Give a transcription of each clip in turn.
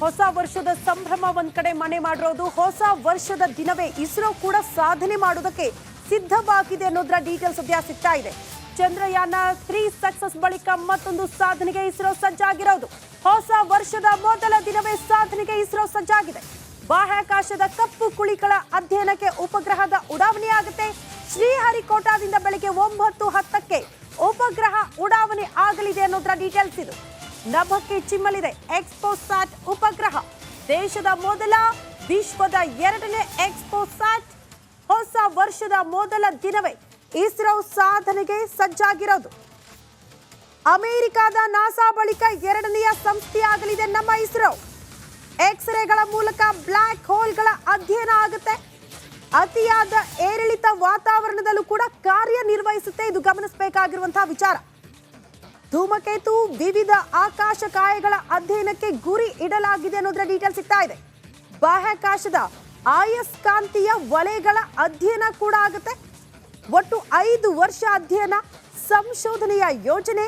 ಹೊಸ ವರ್ಷದ ಸಂಭ್ರಮ ಒಂದ್ ಕಡೆ ಮನೆ ಮಾಡಿರೋದು, ಹೊಸ ವರ್ಷದ ದಿನವೇ ಇಸ್ರೋ ಕೂಡ ಸಾಧನೆ ಮಾಡೋದಕ್ಕೆ ಸಿದ್ಧವಾಗಿದೆ ಅನ್ನೋದರ ಡೀಟೇಲ್ಸ್ ಸದ್ಯ ಸಿಗ್ತಾ ಇದೆ. ಚಂದ್ರಯಾನ 3 ಸಕ್ಸಸ್ ಬಳಿಕ ಮತ್ತೊಂದು ಸಾಧನೆಗೆ ಇಸ್ರೋ ಸಜ್ಜಾಗಿರೋದು. ಹೊಸ ವರ್ಷದ ಮೊದಲ ದಿನವೇ ಸಾಧನೆಗೆ ಇಸ್ರೋ ಸಜ್ಜಾಗಿದೆ. ಬಾಹ್ಯಾಕಾಶದ ಕಪ್ಪು ಕುಳಿಗಳ ಅಧ್ಯಯನಕ್ಕೆ ಉಪಗ್ರಹದ ಉಡಾವಣೆ ಆಗುತ್ತೆ. ಶ್ರೀಹರಿಕೋಟಾದಿಂದ ಬೆಳಗ್ಗೆ 9:10ಕ್ಕೆ ಉಪಗ್ರಹ ಉಡಾವಣೆ ಆಗಲಿದೆ ಅನ್ನೋದರ ಡೀಟೇಲ್ಸ್ ಇದು. ನಭಕ್ಕೆ ಚಿಮ್ಮಲಿದೆ ಎಕ್ಸ್ಪೋಸ್ಯಾಟ್ ಉಪಗ್ರಹ. ದೇಶದ ಮೊದಲ, ವಿಶ್ವದ 2ನೇ ಎಕ್ಸ್ಪೋಸ್ಯಾಟ್. ಹೊಸ ವರ್ಷದ ಮೊದಲ ದಿನವೇ ಇಸ್ರೋ ಸಾಧನೆಗೆ ಸಜ್ಜಾಗಿರೋದು. ಅಮೆರಿಕದ ನಾಸಾ ಬಳಿಕ 2ನೆಯ ಸಂಸ್ಥೆಯಾಗಲಿದೆ ನಮ್ಮ ಇಸ್ರೋ. ಎಕ್ಸ್ರೇಗಳ ಮೂಲಕ ಬ್ಲ್ಯಾಕ್ ಹೋಲ್ಗಳ ಅಧ್ಯಯನ ಆಗುತ್ತೆ. ಅತಿಯಾದ ಏರಿಳಿತ ವಾತಾವರಣದಲ್ಲೂ ಕೂಡ ಕಾರ್ಯನಿರ್ವಹಿಸುತ್ತೆ. ಇದು ಗಮನಿಸಬೇಕಾಗಿರುವಂತಹ ವಿಚಾರ. ಧೂಮಕೇತು, ವಿವಿಧ ಆಕಾಶಕಾಯಗಳ ಅಧ್ಯಯನಕ್ಕೆ ಗುರಿ ಇಡಲಾಗಿದೆ ಅನ್ನೋದರ ಡೀಟೇಲ್ ಸಿಗ್ತಾ ಇದೆ. ಬಾಹ್ಯಾಕಾಶದ ಆಯಸ್ಕಾಂತೀಯ ವಲಯಗಳ ಅಧ್ಯಯನ ಕೂಡ ಆಗುತ್ತೆ. ಒಟ್ಟು 5 ವರ್ಷ ಅಧ್ಯಯನ ಸಂಶೋಧನೆಯ ಯೋಜನೆ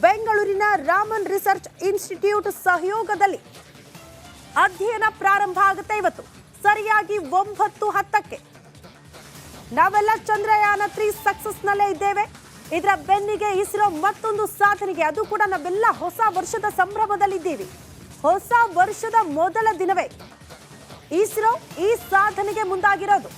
ಬೆಂಗಳೂರಿನ ರಾಮನ್ ರಿಸರ್ಚ್ ಇನ್ಸ್ಟಿಟ್ಯೂಟ್ ಸಹಯೋಗದಲ್ಲಿ ಅಧ್ಯಯನ ಪ್ರಾರಂಭ ಆಗುತ್ತೆ. ಇವತ್ತು ಸರಿಯಾಗಿ 9:10ಕ್ಕೆ ನಾವೆಲ್ಲ ಚಂದ್ರಯಾನ 3 ಸಕ್ಸಸ್ ನಲ್ಲೇ ಇದ್ದೇವೆ. ಇದರ ಬೆನ್ನಿಗೆ ಇಸ್ರೋ ಮತ್ತೊಂದು ಸಾಧನೆಗೆ, ಅದು ಕೂಡ ನಾವೆಲ್ಲ ಹೊಸ ವರ್ಷದ ಸಂಭ್ರಮದಲ್ಲಿದ್ದೀವಿ. ಹೊಸ ವರ್ಷದ ಮೊದಲ ದಿನವೇ ಇಸ್ರೋ ಈ ಸಾಧನೆಗೆ ಮುಂದಾಗಿರೋದು.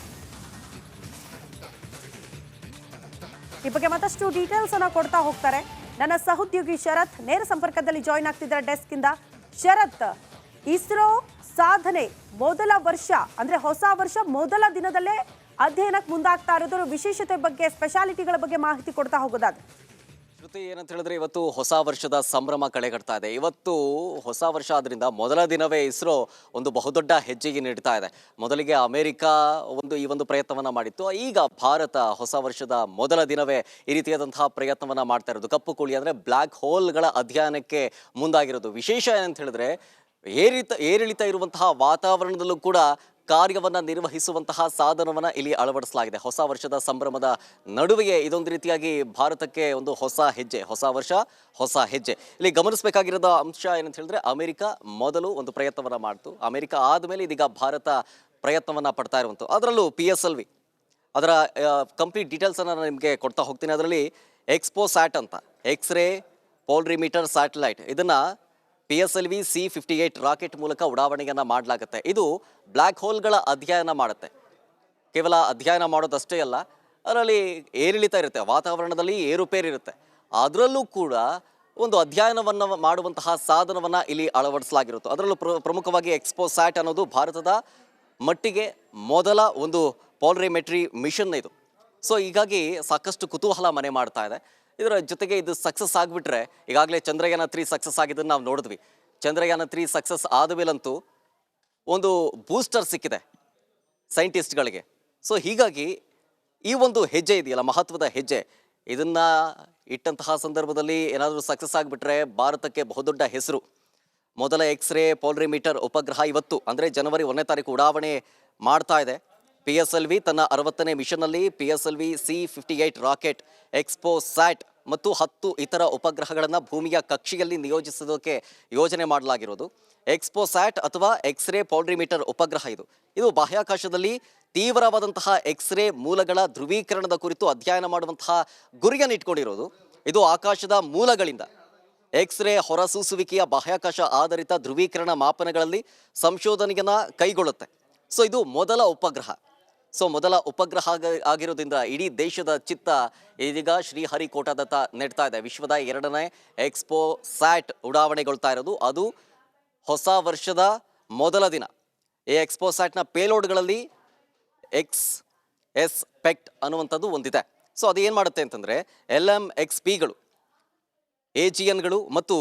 ಈ ಬಗ್ಗೆ ಮತ್ತಷ್ಟು ಡೀಟೇಲ್ಸ್ ಅನ್ನ ಕೊಡ್ತಾ ಹೋಗ್ತಾರೆ ನನ್ನ ಸಹೋದ್ಯೋಗಿ ಶರತ್. ನೇರ ಸಂಪರ್ಕದಲ್ಲಿ ಜಾಯಿನ್ ಆಗ್ತಿದ್ದಾರೆ ಡೆಸ್ಕ್ ಇಂದ. ಶರತ್, ಇಸ್ರೋ ಸಾಧನೆ ಮೊದಲ ವರ್ಷ ಅಂದ್ರೆ ಹೊಸ ವರ್ಷ ಮೊದಲ ದಿನದಲ್ಲೇ ಅಧ್ಯಯನಕ್ಕೆ ಮುಂದಾಗ್ತಾ ಇರೋದ್ರ ವಿಶೇಷತೆ ಬಗ್ಗೆ, ಸ್ಪೆಷಾಲಿಟಿಗಳ ಬಗ್ಗೆ ಮಾಹಿತಿ ಕೊಡ್ತಾ ಹೋಗೋದಾದ್ರೆ. ಶ್ರುತಿ, ಏನಂತ ಹೇಳಿದ್ರೆ ಇವತ್ತು ಹೊಸ ವರ್ಷದ ಸಂಭ್ರಮ ಕಳೆಗಟ್ತಾ ಇದೆ. ಇವತ್ತು ಹೊಸ ವರ್ಷ ಆದ್ರಿಂದ ಮೊದಲ ದಿನವೇ ಇಸ್ರೋ ಒಂದು ಬಹುದೊಡ್ಡ ಹೆಜ್ಜೆಗೆ ನೀಡ್ತಾ ಇದೆ. ಮೊದಲಿಗೆ ಅಮೆರಿಕ ಈ ಒಂದು ಪ್ರಯತ್ನವನ್ನ ಮಾಡಿತ್ತು. ಈಗ ಭಾರತ ಹೊಸ ವರ್ಷದ ಮೊದಲ ದಿನವೇ ಈ ರೀತಿಯಾದಂತಹ ಪ್ರಯತ್ನವನ್ನ ಮಾಡ್ತಾ ಇರೋದು. ಕಪ್ಪು ಕುಳಿ ಅಂದ್ರೆ ಬ್ಲ್ಯಾಕ್ ಹೋಲ್ಗಳ ಅಧ್ಯಯನಕ್ಕೆ ಮುಂದಾಗಿರೋದು. ವಿಶೇಷ ಏನಂತ ಹೇಳಿದ್ರೆ ಏರಿಳಿತ ಇರುವಂತಹ ವಾತಾವರಣದಲ್ಲೂ ಕೂಡ ಕಾರ್ಯವನ್ನ ನಿರ್ವಹಿಸುವಂತಹ ಸಾಧನವನ್ನ ಇಲ್ಲಿ ಅಳವಡಿಸಲಾಗಿದೆ. ಹೊಸ ವರ್ಷದ ಸಂಭ್ರಮದ ನಡುವೆಯೇ ಇದೊಂದು ರೀತಿಯಾಗಿ ಭಾರತಕ್ಕೆ ಒಂದು ಹೊಸ ಹೆಜ್ಜೆ, ಹೊಸ ವರ್ಷ ಹೊಸ ಹೆಜ್ಜೆ. ಇಲ್ಲಿ ಗಮನಿಸಬೇಕಾಗಿರೋದ ಅಂಶ ಏನಂತ ಹೇಳಿದ್ರೆ, ಅಮೆರಿಕ ಮೊದಲು ಒಂದು ಪ್ರಯತ್ನವನ್ನ ಮಾಡ್ತು. ಅಮೆರಿಕ ಆದಮೇಲೆ ಇದೀಗ ಭಾರತ ಪ್ರಯತ್ನವನ್ನ ಪಡ್ತಾ ಇರುವಂಥದ್ದು. ಅದರಲ್ಲೂ PSLV, ಅದರ ಕಂಪ್ಲೀಟ್ ಡೀಟೇಲ್ಸ್ ಅನ್ನ ನಾನು ನಿಮಗೆ ಕೊಡ್ತಾ ಹೋಗ್ತೀನಿ. ಅದರಲ್ಲಿ ಎಕ್ಸ್ಪೋಸ್ಯಾಟ್ ಅಂತ, ಎಕ್ಸ್ರೇ ಪೋಲರಿಮೀಟರ್ ಸ್ಯಾಟಲೈಟ್, ಇದನ್ನ PSLV C-58 ರಾಕೆಟ್ ಮೂಲಕ ಉಡಾವಣೆಯನ್ನ ಮಾಡಲಾಗುತ್ತೆ. ಇದು ಬ್ಲ್ಯಾಕ್ ಹೋಲ್ಗಳ ಅಧ್ಯಯನ ಮಾಡುತ್ತೆ. ಕೇವಲ ಅಧ್ಯಯನ ಮಾಡೋದಷ್ಟೇ ಅಲ್ಲ, ಅದರಲ್ಲಿ ಏರಿಳಿತ ಇರುತ್ತೆ, ವಾತಾವರಣದಲ್ಲಿ ಏರುಪೇರಿರುತ್ತೆ. ಅದರಲ್ಲೂ ಕೂಡ ಒಂದು ಅಧ್ಯಯನವನ್ನು ಮಾಡುವಂತಹ ಸಾಧನವನ್ನು ಇಲ್ಲಿ ಅಳವಡಿಸಲಾಗಿರುತ್ತೆ. ಅದರಲ್ಲೂ ಪ್ರಮುಖವಾಗಿ ಎಕ್ಸ್ಪೋಸ್ಯಾಟ್ ಅನ್ನೋದು ಭಾರತದ ಮಟ್ಟಿಗೆ ಮೊದಲ ಒಂದು ಪೋಲರಿಮೆಟ್ರಿ ಮಿಷನ್ ಇದು. ಸೊ ಹೀಗಾಗಿ ಸಾಕಷ್ಟು ಕುತೂಹಲ ಮನೆ ಮಾಡ್ತಾ ಇದೆ. ಇದರ ಜೊತೆಗೆ ಇದು ಸಕ್ಸಸ್ ಆಗಿಬಿಟ್ರೆ, ಈಗಾಗಲೇ ಚಂದ್ರಯಾನ 3 ಸಕ್ಸಸ್ ಆಗಿದ್ದನ್ನು ನಾವು ನೋಡಿದ್ವಿ. ಚಂದ್ರಯಾನ 3 ಸಕ್ಸಸ್ ಆದ ಮೇಲಂತೂ ಒಂದು ಬೂಸ್ಟರ್ ಸಿಕ್ಕಿದೆ ಸೈಂಟಿಸ್ಟ್ಗಳಿಗೆ. ಸೊ ಹೀಗಾಗಿ ಈ ಒಂದು ಹೆಜ್ಜೆ ಇದೆಯಲ್ಲ, ಮಹತ್ವದ ಹೆಜ್ಜೆ, ಇದನ್ನು ಇಟ್ಟಂತಹ ಸಂದರ್ಭದಲ್ಲಿ ಏನಾದರೂ ಸಕ್ಸಸ್ ಆಗಿಬಿಟ್ರೆ ಭಾರತಕ್ಕೆ ಬಹುದೊಡ್ಡ ಹೆಸರು. ಮೊದಲ ಎಕ್ಸ್ರೇ ಪೋಲರಿಮೀಟರ್ ಉಪಗ್ರಹ ಇವತ್ತು ಅಂದರೆ ಜನವರಿ 1ನೇ ತಾರೀಕು ಉಡಾವಣೆ ಮಾಡ್ತಾ ಇದೆ. PSLV ತನ್ನ 60ನೇ ಮಿಷನ್ನಲ್ಲಿ PSLV C-58 ರಾಕೆಟ್, ಎಕ್ಸ್ಪೋಸ್ಯಾಟ್ ಮತ್ತು 10 ಇತರ ಉಪಗ್ರಹಗಳನ್ನು ಭೂಮಿಯ ಕಕ್ಷೆಯಲ್ಲಿ ನಿಯೋಜಿಸೋದಕ್ಕೆ ಯೋಜನೆ ಮಾಡಲಾಗಿರೋದು. ಎಕ್ಸ್ಪೋಸ್ಯಾಟ್ ಅಥವಾ ಎಕ್ಸ್ರೇ ಪೋಲರಿಮೀಟರ್ ಉಪಗ್ರಹ ಇದು ಬಾಹ್ಯಾಕಾಶದಲ್ಲಿ ತೀವ್ರವಾದಂತಹ ಎಕ್ಸ್ರೇ ಮೂಲಗಳ ಧ್ರುವೀಕರಣದ ಕುರಿತು ಅಧ್ಯಯನ ಮಾಡುವಂತಹ ಗುರಿಯನ್ನು ಇಟ್ಕೊಂಡಿರೋದು. ಇದು ಆಕಾಶದ ಮೂಲಗಳಿಂದ ಎಕ್ಸ್ರೇ ಹೊರಸೂಸುವಿಕೆಯ ಬಾಹ್ಯಾಕಾಶ ಆಧಾರಿತ ಧ್ರುವೀಕರಣ ಮಾಪನಗಳಲ್ಲಿ ಸಂಶೋಧನೆಯನ್ನ ಕೈಗೊಳ್ಳುತ್ತೆ. ಸೊ ಇದು ಮೊದಲ ಉಪಗ್ರಹ. ಸೊ ಮೊದಲ ಉಪಗ್ರಹ ಆಗಿರೋದ್ರಿಂದ ಇಡೀ ದೇಶದ ಚಿತ್ತ ಇದೀಗ ಶ್ರೀಹರಿಕೋಟಾದತ್ತ ನೆಡ್ತಾ ಇದೆ. ವಿಶ್ವದ 2ನೇ ಎಕ್ಸ್ಪೋಸ್ಯಾಟ್ ಉಡಾವಣೆಗೊಳ್ತಾ ಇರೋದು. ಅದು ಹೊಸ ವರ್ಷದ ಮೊದಲ ದಿನ. ಈ ಎಕ್ಸ್ಪೋಸ್ಯಾಟ್ನ ಪೇಲೋಡ್ಗಳಲ್ಲಿ XS-PECT ಅನ್ನುವಂಥದ್ದು ಒಂದಿದೆ. ಸೊ ಅದು ಏನು ಮಾಡುತ್ತೆ ಅಂತಂದರೆ, LMXPಗಳು, AGNಗಳು ಮತ್ತು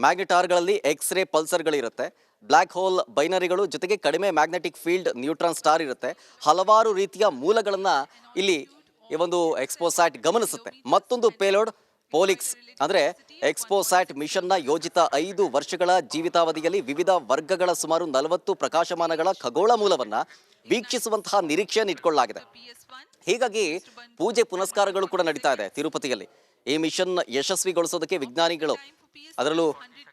ಮ್ಯಾಗ್ನೆಟಾರ್ಗಳಲ್ಲಿ ಎಕ್ಸ್ರೇ ಪಲ್ಸರ್ಗಳಿರುತ್ತೆ. ಬ್ಲ್ಯಾಕ್ ಹೋಲ್ ಬೈನರಿಗಳು, ಜೊತೆಗೆ ಕಡಿಮೆ ಮ್ಯಾಗ್ನೆಟಿಕ್ ಫೀಲ್ಡ್ ನ್ಯೂಟ್ರಾನ್ ಸ್ಟಾರ್ ಇರುತ್ತೆ. ಹಲವಾರು ರೀತಿಯ ಮೂಲಗಳನ್ನು ಇಲ್ಲಿ ಈ ಒಂದು ಎಕ್ಸ್ಪೋಸ್ಯಾಟ್ ಗಮನಿಸುತ್ತೆ. ಮತ್ತೊಂದು ಪೇಲೋಡ್ ಪೋಲಿಕ್ಸ್ ಅಂದರೆ ಎಕ್ಸ್ಪೋಸ್ಯಾಟ್ ಮಿಷನ್ನ ಯೋಜಿತ 5 ವರ್ಷಗಳ ಜೀವಿತಾವಧಿಯಲ್ಲಿ ವಿವಿಧ ವರ್ಗಗಳ ಸುಮಾರು 40 ಪ್ರಕಾಶಮಾನಗಳ ಖಗೋಳ ಮೂಲವನ್ನು ವೀಕ್ಷಿಸುವಂತಹ ನಿರೀಕ್ಷೆಯನ್ನು ಇಟ್ಕೊಳ್ಳಲಾಗಿದೆ. ಹೀಗಾಗಿ ಪೂಜೆ ಪುನಸ್ಕಾರಗಳು ಕೂಡ ನಡೀತಾ ಇದೆ ತಿರುಪತಿಯಲ್ಲಿ. ಈ ಮಿಷನ್ ಯಶಸ್ವಿಗೊಳಿಸೋದಕ್ಕೆ ವಿಜ್ಞಾನಿಗಳು ಅದರಲ್ಲೂ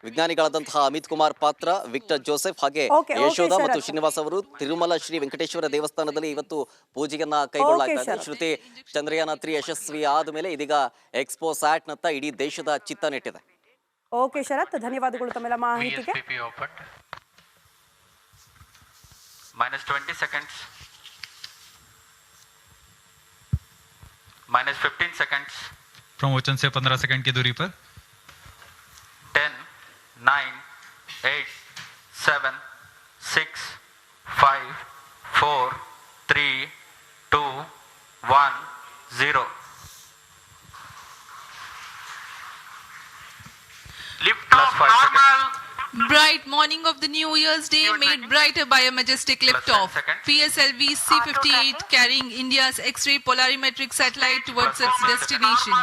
ವಿಜ್ಞಾನಿಗಳಾದಂತಹ ಅಮಿತ್ ಕುಮಾರ್ ಪಾತ್ರ, ವಿಕ್ಟರ್ ಜೋಸೆಫ್ ಹಾಗೆ Okay, ಯಶೋಧ ಶರತ್. ಮತ್ತು ಶ್ರೀನಿವಾಸ್ ಅವರು ತಿರುಮಲ ಶ್ರೀ ವೆಂಕಟೇಶ್ವರ ದೇವಸ್ಥಾನದಲ್ಲಿ ಇವತ್ತು ಪೂಜೆಯನ್ನ ಕೈಗೊಳ್ಳಲಾಗ್ತಾ ಇದೆ. ಶರತ್. ಶ್ರುತಿ ಚಂದ್ರಯಾನ 3 ಯಶಸ್ವಿ ಆದ ಮೇಲೆ ಇದೀಗ ಎಕ್ಸ್ಪೋ ಸ್ಯಾಟ್ ನತ್ತ ಇಡೀ ದೇಶದ ಚಿತ್ತ ನೆಟ್ಟಿದೆ. ಓಕೆ ಶರತ್, ಧನ್ಯವಾದಗಳು ತಮ್ಮೆಲ್ಲ ಮಾಹಿತಿಗೆ. VSPP opened. Minus 20 seconds. Minus 15 seconds. प्रमोचन से 15 सेकंड की दूरी पर 10, 9, 8, 7, 6, 5, 4, 3, 2, 1, 0. Lift Plus off 5 normal. Bright morning of the New Year's Day made brighter by a majestic liftoff. 10 seconds. PSLV C-58 carrying India's X-ray polarimetric satellite towards its destination.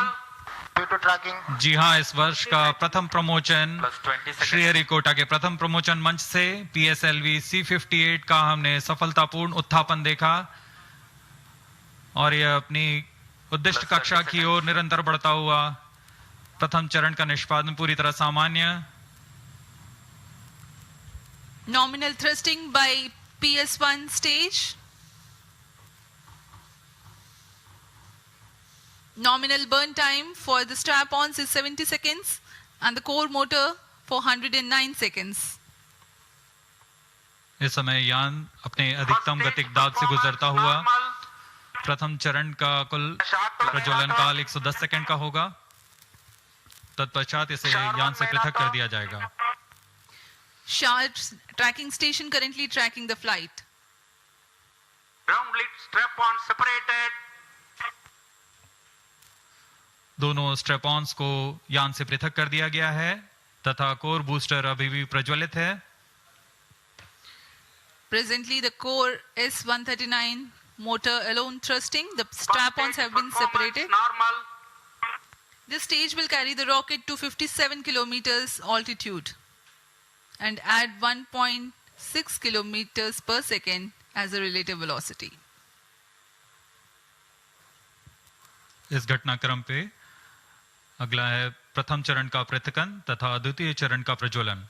Due to tracking. जी हाँ, इस वर्ष का प्रथम प्रमोचन Plus 20 seconds. Sriharikota के प्रथम प्रमोचन मंच से PSLV C-58 का हमने सफलतापूर्ण उत्थापन देखा और यह अपनी उद्दिष्ट Plus कक्षा 30 की ओर निरंतर बढ़ता हुआ प्रथम चरण का निष्पादन पूरी तरह सामान्य. Nominal thrusting by PS1 stage. Nominal burn time for the strap-ons is 70 seconds and the core motor for 109 seconds. इस समय यान अपने अधिकतम गतिक दाब से गुजरता हुआ प्रथम चरण का कुल प्रज्वलन काल 110 सेकंड का होगा. तत्पश्चात इसे यान से पृथक कर दिया जाएगा. Sharp tracking station currently tracking the flight. Ground lead strap on separated. दोनों स्ट्रेपॉन्स को यान से पृथक कर दिया गया है तथा कोर बूस्टर अभी भी प्रज्वलित है. Presently, the core S139 motor alone thrusting. The strap-ons have been separated. Normal. This stage will carry the rocket to 57 kilometers altitude and add 1.6 kilometers per second as a relative velocity. इस घटनाक्रम पे अगला है प्रथम चरण का पृथकन तथा द्वितीय चरण का प्रज्वलन.